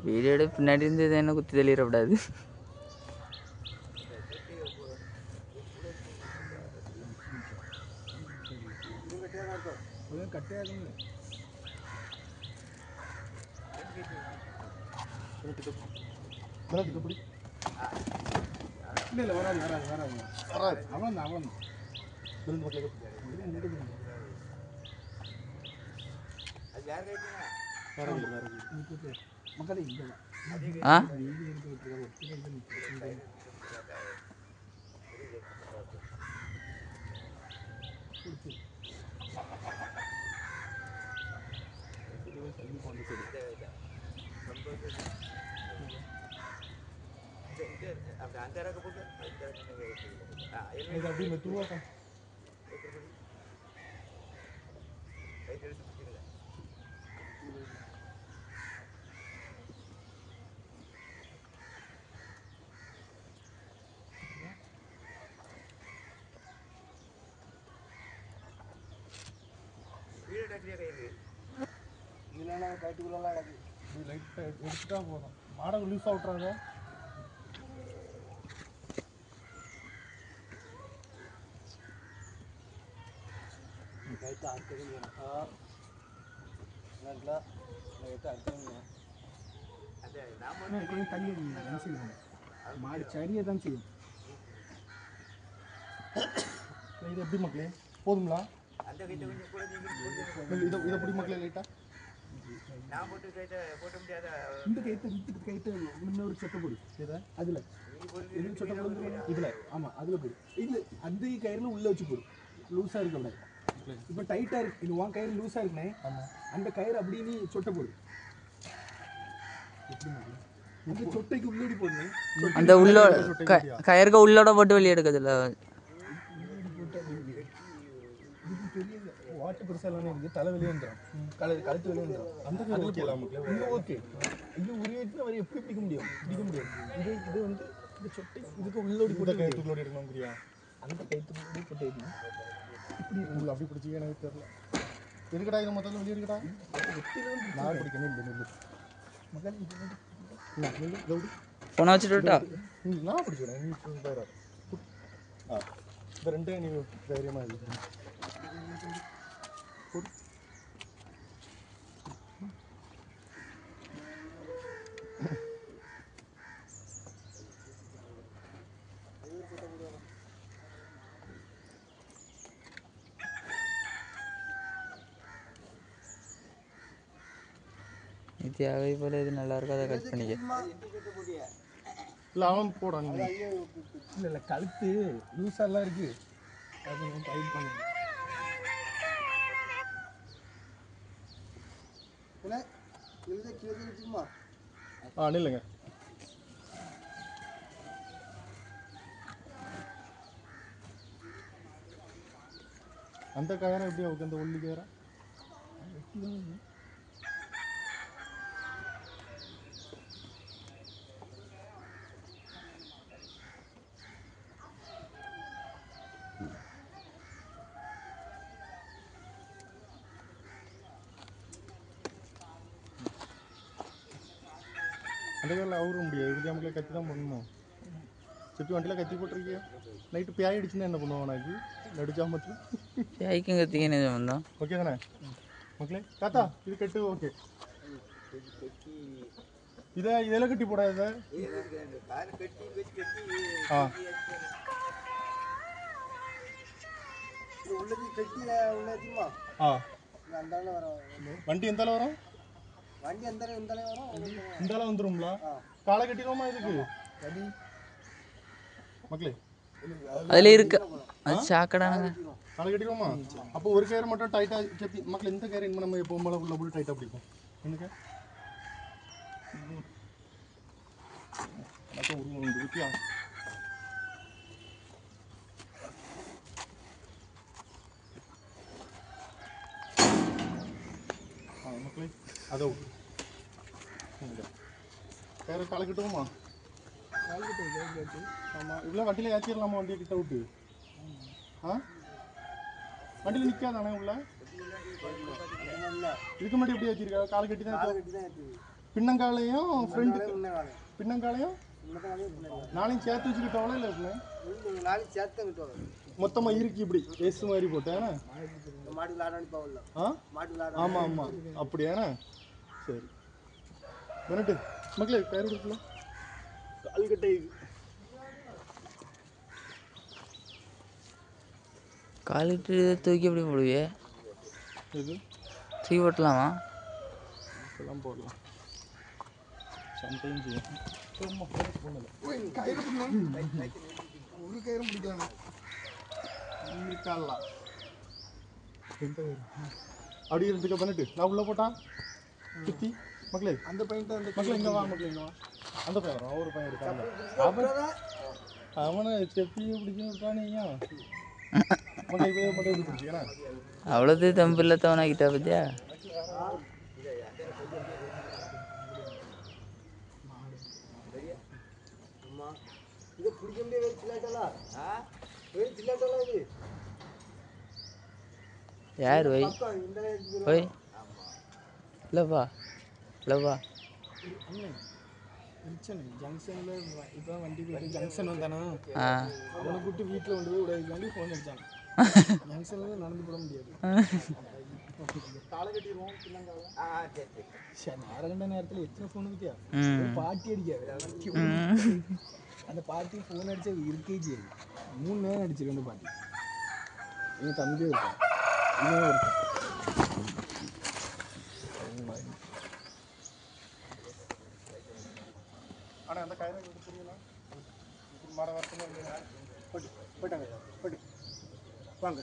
Video எடுத்து பின்னாடி இருந்து என்ன குத்தி தெளிடக்கூடாது. எடுத்துட்டா போதும். மாடை லூஸ் அவுட்றாங்க. மாடு சரியை தான் செய்யும். இது எப்படி மக்களே போதுங்களா? இதை பிடி மக்களே லைட்டா இந்த கைத்து முன்னொரு சொட்டை போடு. அதில் எது சொட்டை போடு? இதில் ஆமாம் அதில் போடு. இல்லை அந்த கயிறில் உள்ளே வச்சு போடு. லூஸாக இருக்க கூடாது. இப்போ டைட்டாக இருக்கு. இது உன் கயிறு லூஸாக இருக்குண்ணே. ஆமாம் அந்த கயிறு அப்படியே நீ சொட்டை போடு. அந்த சொட்டைக்கு உள்ளோடி போடணும். அந்த உள்ளோ கயிறுக்கு உள்ளோட போட்டு வெளியே எடுக்கிறதுல வாட்டு பெருசாக இருக்குது. தலை வெளியே வந்துடும். கழுத்து வெளியே வந்துடும். அந்த ஓகே ஓகே. இது உருவிட்டு அவர் எப்படி பிடிக்க முடியும்? இது வந்து இந்த சொட்டை இதுக்கு உள்ளோடி போட்டு கைத்துக்குள்ளோடி இருக்கணும். புரியா? அந்த கைத்துக்குள்ளோடி போட்டு இருக்கணும். இப்படி உங்களுக்கு அப்படி பிடிச்சி எனக்கு தெரியல. இருக்கடா இது மொத்தத்தில் வெளியே இருக்கடா. நான் பிடிக்கணும். இந்த நெல் மக்கள் போன வச்சுட்டா நான் பிடிச்சிக்கிறேன். நீ பேர இந்த ரெண்டே நீ தைரியமாக இருக்கு. தேவை போல இது நல்லா இருக்கும். அதை கட் பண்ணிக்க. இல்லை அவன் போடான். இல்லை இல்லை கழுத்து லூஸாலாம் இருக்கு. அது டைட் பண்ணு. இல்லைங்க அந்த கயரை எப்படி அவருக்கு அந்த உள்ளி கயரை அந்த கயரில் அவரும் முடியாது. இது நமக்கு கத்தி தான் பண்ணணும். சுற்றி வண்டியில் கத்தி போட்டிருக்கியா? நைட்டு பியாய் அடிச்சுன்னா என்ன பண்ணுவோம்? நாக்கு நடிச்சா மட்டும் பியாய்க்கும் கத்திக்கு வந்தோம். ஓகே தானே மக்களே? தாத்தா இது கட்டு ஓகே. இதெல்லாம் கட்டி போடாத. வண்டி எந்தால வரும்? இந்தால வந்துரும்ல. காலை கட்டிடுவோமா இதுக்கு மக்களே? அதுல இருக்கு அது சாக்கடானங்க. காலை கட்டிடுவோமா? அப்போ ஒரு கயிறு மட்டும் டைட்டா கட்டி மக்கள் இந்த கயிறு இன்னும் நம்ம எப்போ மேலே உள்ள போட்டு டைட்டா பிடிக்கும். எனக்கு உருவம் இருக்கியா? மக்களே அதை வேறு காலை கிட்டுவோமா? ஆமாம் இவ்வளோ வண்டியில் ஏற்றிடலாமா? வண்டியை கிட்ட விட்டு வண்டியில் நிற்காதானே உள்ள இதுக்கு முன்னாடி எப்படி வச்சிருக்கா? காலை கட்டி தான் பின்னங்காலையும் ஃப்ரண்ட் பின்னங்காலையும் நாளையும் சேர்த்து வச்சுக்கிட்டோம்ல இல்லை நாளைக்கு சேர்த்து விட்டுவாங்க. மொத்தமா இருக்கு இப்படி வேஸ்ட் மாதிரி போட்டேன். மாடு விளையாடான்னு போகல. மாடு விளையாட. ஆமா ஆமா அப்படியாண்ணா. சரி வந்துட்டு மக்களே கயிறு கொடுக்கல கால்கட்டை காலிட்டு தூக்கி எப்படி போடுவியே? இது தூக்கி போட்டலாமா? இதெல்லாம் போடலாம் சம்டைம் செய்யும். கயிறு ஒரு கயிறும் பிடிக்கலாம் காலலாம் அப்படி இருந்துக்க பண்ணிட்டு நான் உள்ள போட்டா சுத்தி மக்களே அந்த பையன் அந்த மக்களே இங்கே வா மக்களே இங்கே வா. அந்த பையன் வரும் ஒரு பையன் இருக்கான் அவனை செப்பியை பிடிச்சு விட்டானீங்க மக்களே இப்போ மட்டும் எப்படி பிடிச்சிக்கண்ணா அவ்வளோது தம்பு இல்லாதவனாக்கிட்டா பத்தியா? இது பிடிக்க முடியாது. இது யார் வை வை இல்லைப்பா இல்லைப்பா ஜங்ஷனில் இப்போ வண்டி போயிட்டு ஜங்ஷன் வந்தானா அவனை கூட்டு வீட்டில் கொண்டு போய் விடாது ஃபோன் அடிச்சாங்க. ஜங்ஷனில் நடந்து போட முடியாது. காலை கட்டிடுவோம் அரைகண்ட நேரத்தில் எத்தனை ஃபோன் இருக்கியா பாட்டி அடிக்காது. அந்த பாட்டி ஃபோன் அடிச்சா இருக்கே செய்யாது. 3 நேரம் அடிச்சிருக்கு அந்த பாட்டி. எங்கள் தம்பியும் இருக்கான் இன்னும் இருக்கும். ஆனால் அந்த கயிறை புரியல மர வரத்துல போட்டு போயிட்டாங்க போட்டு வாங்க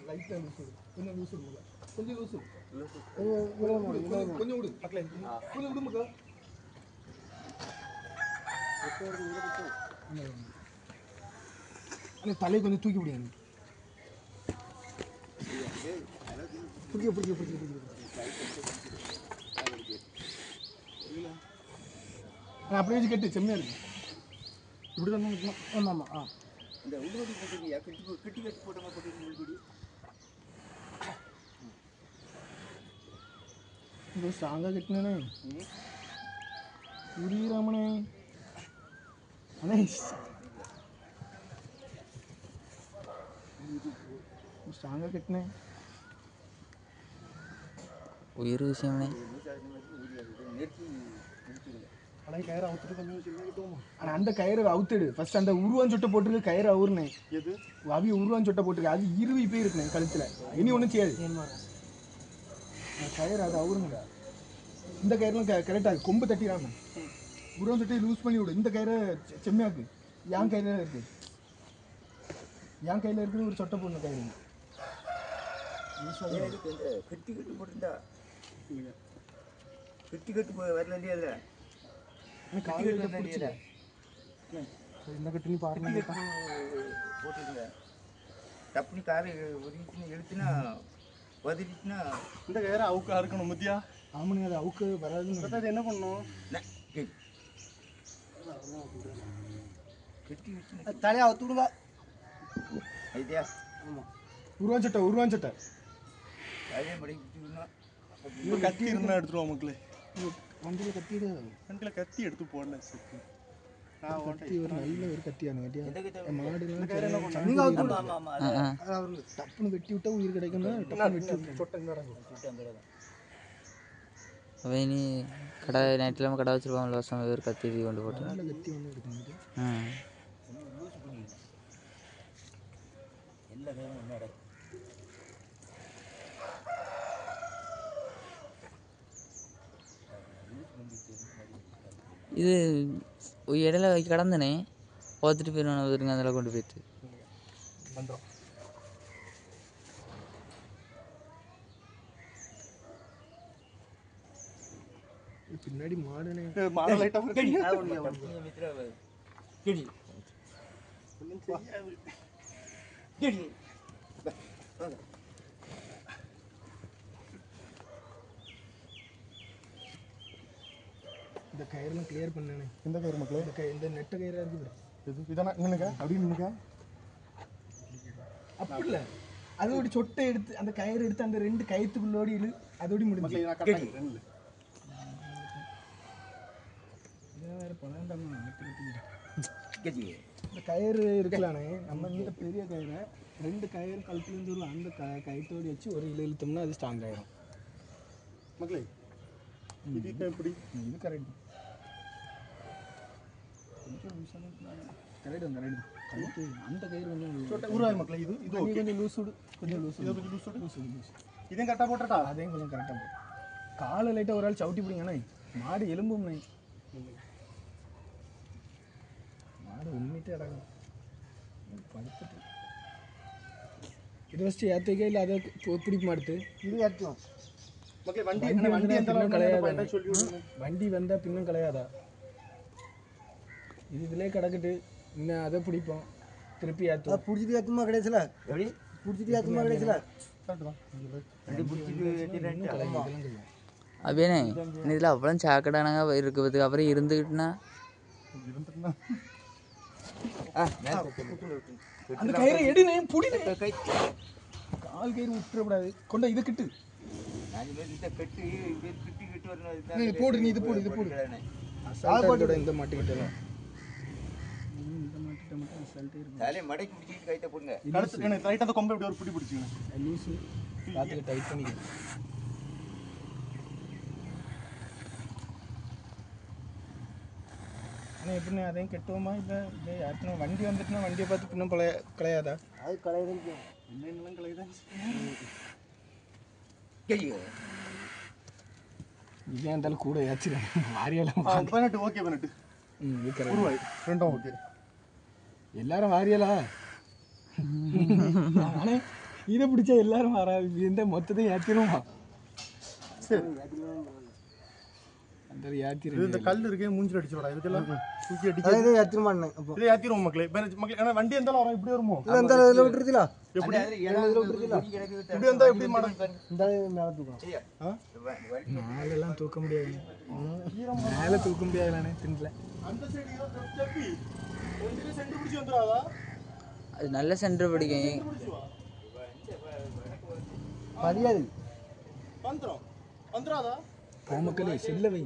லைட்டாக லூசு கொஞ்சம் லூசு கொஞ்சம் லூசு கொஞ்சம் விடு மக்களே கொஞ்சம் விடு மக்கா. தலையை கொஞ்சம் தூக்கி விடுங்க. பிடிக்க பிடிக்க பிடிக்க பிடிக்க அப்படியே வச்சு கட்டு செம்மையாக இருக்கு. இப்படி தான் ஆமாம் ஆமாம் ஆ இந்த உள்ளோடி போட்டுருக்கியா கட்டி கட்டி போட்டோமா போட்டு இது ஸ்ட்ராங்காக கட்டினே உரிராமனே அண்ணே ஸ்ட்ராங்காக கட்டினேன் உயிர் விஷயம்னே. ஆனால் கயிறு அவுத்துட்டு கொஞ்சம் ஆனால் அந்த கயிறு அவுத்துடு ஃபர்ஸ்ட். அந்த உருவான் சொட்டை போட்டுருக்கு கயிறு அவுறுனே எது அவிய உருவான் சொட்டை போட்டுருக்கு அது இருவி போய் இருக்குண்ணே கழுத்தில். இனி ஒன்றும் செய்யாது கயிறு அது அவுருங்க. இந்த கயிறுலாம் கரெக்டாக கொம்பு தட்டிடாம உருவம் சொட்டையை லூஸ் பண்ணி விடு. இந்த கயிறை செம்மையாக்கு. என் கையில் இருக்குது என் கையில் இருக்குது ஒரு சொட்டை போடணும் கயிறு கட்டி கட்டு போட்டுருந்தா கட்டி கட்டு வரல இல்லையா? இந்த கட்டு நீ பாருங்க போட்டுருங்க. டப்புனி காரை எழுத்துனா வதறிச்சுன்னா இந்த கயிறை அவுக்கா இருக்கணும் மத்தியா. ஆமாண்ணே அது அவுக்கு வராதுன்னு அது என்ன பண்ணணும்? கட்டி தலையை அவுத்து விடுங்க. ஐடியா ஆமாம் உருவான் சட்டை அதே மாதிரி கட்டி இது கத்தி இருந்தால் எடுத்துருவோம் மக்களே. வண்டியில் கத்திடு வண்டியில் கத்தி எடுத்து போடல கத்தி ஒரு நல்ல ஒரு கத்தியான டப்புன்னு வெட்டி விட்டா உயிர் கிடைக்கணும். நீ கடை நைட்டில் கடை வச்சிருப்பாங்கல்ல வருஷம் ஒரு கத்தி கொண்டு போட்டு கத்தி ஒன்று எடுக்கணும். இது இடையில கடந்தனே பார்த்துட்டு போயிடுவாங்க அதில் கொண்டு போயிட்டு வந்துடும். பின்னாடி மாடுனே மாடு லைட்டாக இந்த கயிறுலாம் கிளியர் பண்ணேனே. இந்த கயிறு மக்களே, இந்த நெட்ட கயிறா இருக்கு. இது இதானே நின்னுங்க, அப்படி நின்னுங்க. அப்படி இல்லை, அதோட சொட்டை எடுத்து அந்த கயிறு எடுத்து அந்த 2 கயிற்றுக்குள்ளோடி அதோடி முடிஞ்சு. மக்களே நான் கரெக்டாக ரெண்டு இதான் வேறு பணம் கட்டி இந்த கயிறு இருக்கலானே, நம்ம இந்த பெரிய கயிறை 2 கயிறு கழுத்துலேருந்து வரும் அந்த கயிற்றோடி வச்சு ஒரு இழுத்தோம்னா அது ஸ்ட்ராங் ஆகிடும். மக்களே. இது எப்படி? இது கரெக்ட் கரெக்டு கரெக்டு. கழுத்து அந்த கயிறு கொஞ்சம் உருவாய் மக்களே. இது இது ஓகே, கொஞ்சம் லூஸ் விடு, கொஞ்சம் லூஸ் இது கொஞ்சம் லூஸ் லூஸ். இதையும் கரெக்டாக போட்டுட்டா? அதையும் கொஞ்சம் கரெக்டாக போடு. காலை லைட்டாக ஒரு ஆள் சவுட்டி பிடிங்கண்ணே, மாடு எலும்பும் நை. மாடு உண்மைட்டே அடங்கும் படுத்துட்டு இது ஃபஸ்ட்டு ஏற்றிக்க இல்லை அதை பிடிக்க மாட்டுது. இது ஏற்றலாம் மக்களே. வண்டி வண்டி வண்டி எந்த அளவுக்கு கலையாதா? சொல்லி விடுங்க. வண்டி வந்தால் பின்னும் கலையாதா? இது இதிலே கிடக்குட்டு, இன்னும் அதை பிடிப்போம், திருப்பி ஏற்றுவோம். பிடிச்சிட்டு ஏற்றுமா கிடைச்சல, எப்படி பிடிச்சிட்டு ஏற்றுமா கிடைச்சல. கரெக்டு தான். வண்டி பிடிச்சிட்டு அப்படியே இதில் அவ்வளோ சாக்கடானாங்க இருக்கிறதுக்கு அப்புறம் இருந்துக்கிட்டுனா இருந்துட்டுனா அந்த கயிறை எடுனே, புடினே. கை கால் கயிறு விட்டுறக்கூடாது. கொண்ட இது கிட்டு இந்த கட்டு கிட்டு கிட்டு வரணும். நீ போடு, நீ இது போடு, இது போடு. அசால்ட்டோட இந்த மாட்டிக்கிட்டலாம், இந்த மாட்டிட்ட மட்டும் அசால்ட்டே இருக்கும். தலையை மடக்கி பிடிச்சிட்டு கைத்தை போடுங்க. கழுத்து எனக்கு ரைட்டாக அந்த கொம்பை இப்படி ஒரு பிடி பிடிச்சிங்க. லூஸு பார்த்துக்க, டைட் பண்ணிக்க. ஆனால் எப்படின்னா அதையும் கெட்டுவோமா இல்லை இல்லை யாருக்குன்னா வண்டி வந்துட்டுனா வண்டியை பார்த்து பின்னும் கலையாதா? அது கலையுது. என்னென்னலாம் கலையுதான். கையோ இதே இருந்தாலும் கூட ஏற்றிடுறேன் வாரியெல்லாம். 18 ஓகே 18 இது கரெக்ட். உருவாய் ரெண்டும் ஓகே. எல்லாரும் வாரியலா? ஆனால் இதை பிடிச்சா எல்லாரும் வராது, இந்த மொத்தத்தையும் ஏற்றிடுமா? சரி, அந்த இது ஏற்றிடுங்க. இந்த கல் இருக்கே மூஞ்சில் அடிச்சிடா. இதுக்கெல்லாம் தூக்கி அடிக்க அதான் ஏற்றுமாண்ணே. அப்போ இதை ஏற்றிடுவோம் மக்களே. மக்களே ஏன்னா வண்டி இருந்தாலும் வரும், இப்படி வருமோ? இல்லை இந்த இதில் விட்டுருத்தீங்களா? எப்படி இப்படி இப்படி வந்தா எப்படி மாடம்? இந்த மேலே தூக்கம். மேலெல்லாம் தூக்க முடியாது, மேலே தூக்க முடியாதுலானே திண்டல. அந்த சைடு தப்பி ஒன்றிலே சென்டர் பிடிச்சி வந்துடாதா? அது நல்ல சென்டர் பிடிக்கும். மரியாதை வந்துடும் வந்துடாதா? மக்களே செல்ல வை.